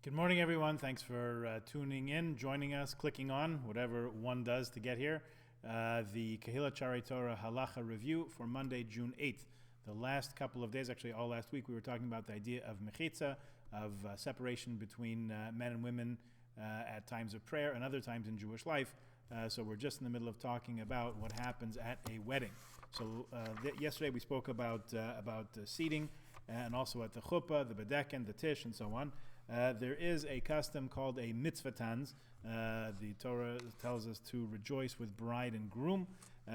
Good morning, everyone. Thanks for tuning in, joining us, clicking on, whatever one does to get here. The Kehillah Charei Torah Halacha Review for Monday, June 8th. The last couple of days, actually all last week, we were talking about the idea of mechitza, of separation between men and women at times of prayer and other times in Jewish life. So we're just in the middle of talking about what happens at a wedding. So yesterday we spoke about seating and also at the chuppah, the bedeken, the tish, and so on. There is a custom called a mitzvah tanz. The Torah tells us to rejoice with bride and groom.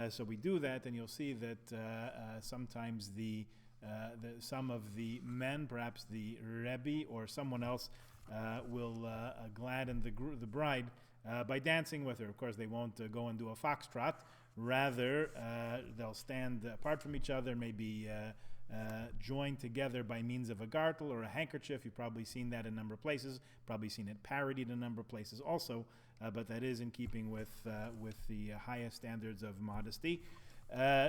So we do that, and you'll see that sometimes some of the men, perhaps the Rebbe or someone else, will gladden the bride by dancing with her. Of course, they won't go and do a foxtrot. Rather, they'll stand apart from each other, maybe joined together by means of a gartel or a handkerchief. You've probably seen that in a number of places, probably seen it parodied in a number of places also, but that is in keeping with the highest standards of modesty.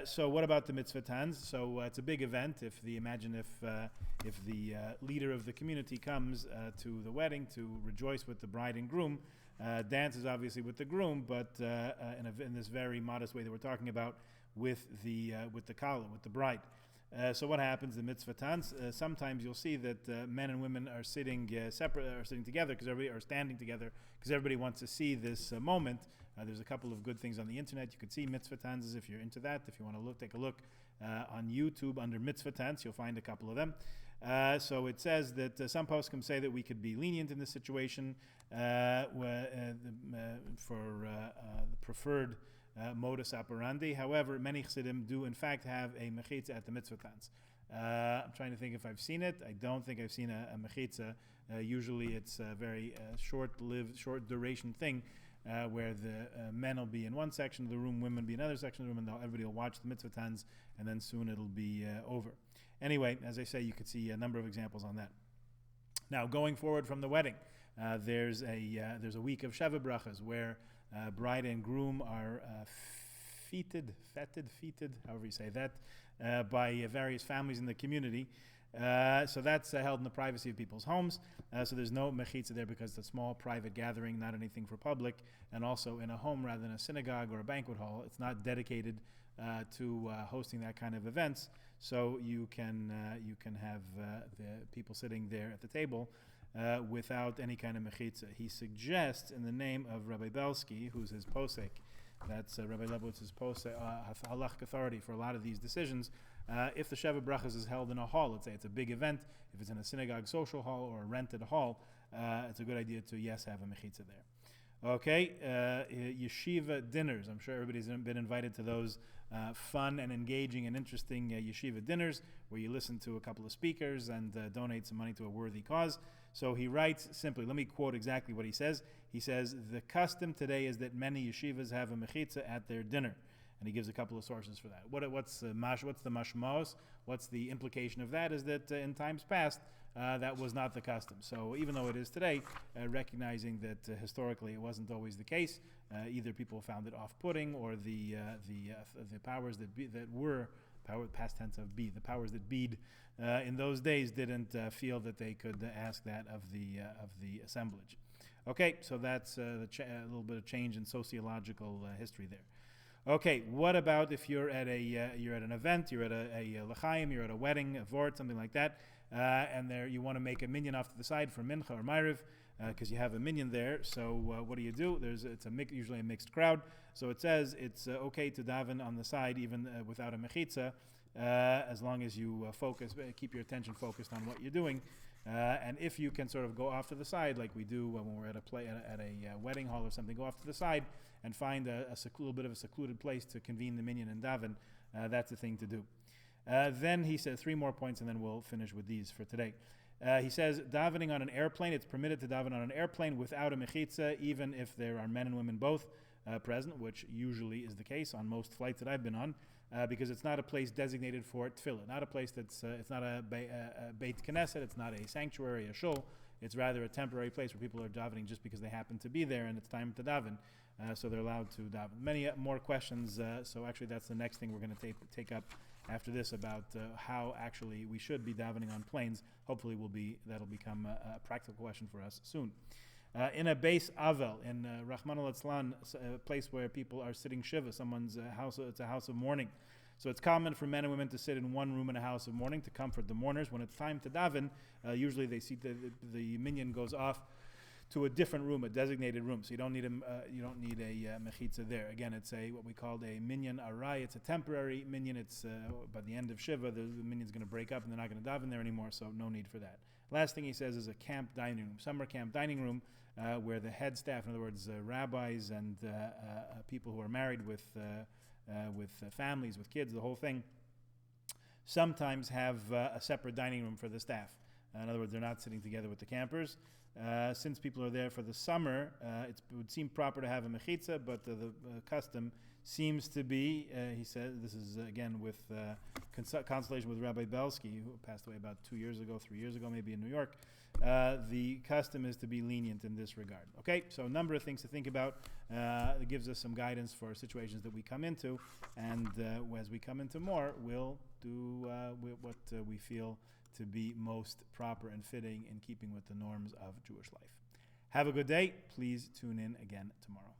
So what about the mitzvah tanz? So it's a big event. Imagine if the leader of the community comes to the wedding to rejoice with the bride and groom, dances obviously with the groom, but in this very modest way that we're talking about with the kala, with the bride. So what happens? The mitzvah tanz. Sometimes you'll see that men and women are sitting separate, are sitting together because everybody are standing together because everybody wants to see this moment. There's a couple of good things on the internet. You could see mitzvah tanzes if you're into that. If you want to take a look on YouTube under mitzvah tanz, you'll find a couple of them. So it says that some poskim say that we could be lenient in this situation for the preferred modus operandi. However, many chassidim do in fact have a mechitza at the mitzvah tanz. I'm trying to think if I've seen it. I don't think I've seen a mechitza. Usually it's a very short-lived, short-duration thing where the men will be in one section of the room, women will be in another section of the room, and everybody will watch the mitzvah tanz, and then soon it'll be over. Anyway, as I say, you could see a number of examples on that. Now, going forward from the wedding, there's a week of Sheva brachas where bride and groom are feted, however you say that, by various families in the community. So that's held in the privacy of people's homes. So there's no mechitza there because it's a small private gathering, not anything for public, and also in a home rather than a synagogue or a banquet hall. It's not dedicated to hosting that kind of events. So you can have the people sitting there at the table without any kind of mechitza. He suggests, in the name of Rabbi Belsky, who's his posek, that's Rabbi Lebowitz's halachic authority for a lot of these decisions, if the Sheva Brachas is held in a hall, let's say it's a big event, if it's in a synagogue social hall or a rented hall, it's a good idea to, yes, have a mechitza there. Okay, yeshiva dinners. I'm sure everybody's been invited to those fun and engaging and interesting yeshiva dinners where you listen to a couple of speakers and donate some money to a worthy cause. So he writes simply, let me quote exactly what he says. He says, the custom today is that many yeshivas have a mechitza at their dinner. And he gives a couple of sources for that. What's the mashmos? What's the implication of that? Is that in times past, that was not the custom. So even though it is today, recognizing that historically it wasn't always the case, either people found it off-putting or the powers past tense of be, the powers that beed in those days didn't feel that they could ask that of the assemblage. Okay, so that's a little bit of change in sociological history there. Okay, what about if you're at an event, you're at a l'chaim, you're at a wedding, a vort, something like that, and there you want to make a minyan off to the side for mincha or ma'ariv, because you have a minyan there. So what do you do? It's usually a mixed crowd. So it says it's okay to daven on the side even without a mechitza, as long as you keep your attention focused on what you're doing. And if you can sort of go off to the side, like we do when we're at a wedding hall or something, go off to the side and find a little bit of a secluded place to convene the minyan and daven, that's the thing to do. Then he says 3 more points, and then we'll finish with these for today. He says, davening on an airplane, it's permitted to daven on an airplane without a mechitza, even if there are men and women both present, which usually is the case on most flights that I've been on, because it's not a place designated for tefillah, not a place it's not a Beit Knesset, it's not a sanctuary, a shul, it's rather a temporary place where people are davening just because they happen to be there and it's time to daven, so they're allowed to daven. Many more questions, so actually that's the next thing we're going to take up after this about how actually we should be davening on planes. Hopefully that'll become a practical question for us soon. In a base avel, in Rahman al-Atzlan, a place where people are sitting shiva, someone's house, it's a house of mourning. So it's common for men and women to sit in one room in a house of mourning to comfort the mourners. When it's time to daven, usually they see the minyan goes off to a different room, a designated room. So you don't need a mechitza there. Again, it's what we call a minyan arai. It's a temporary minyan. It's by the end of shiva, the minyan's going to break up and they're not going to daven there anymore. So no need for that. Last thing he says is a camp dining room, summer camp dining room, where the head staff, in other words, rabbis and people who are married with families, with kids, the whole thing, sometimes have a separate dining room for the staff. In other words, they're not sitting together with the campers. Since people are there for the summer, it would seem proper to have a mechitza, but the custom seems to be, he said, this is again with consultation with Rabbi Belsky, who passed away about 3 years ago, maybe in New York. The custom is to be lenient in this regard. Okay, so a number of things to think about. It gives us some guidance for situations that we come into, and as we come into more, we'll do what we feel to be most proper and fitting in keeping with the norms of Jewish life. Have a good day. Please tune in again tomorrow.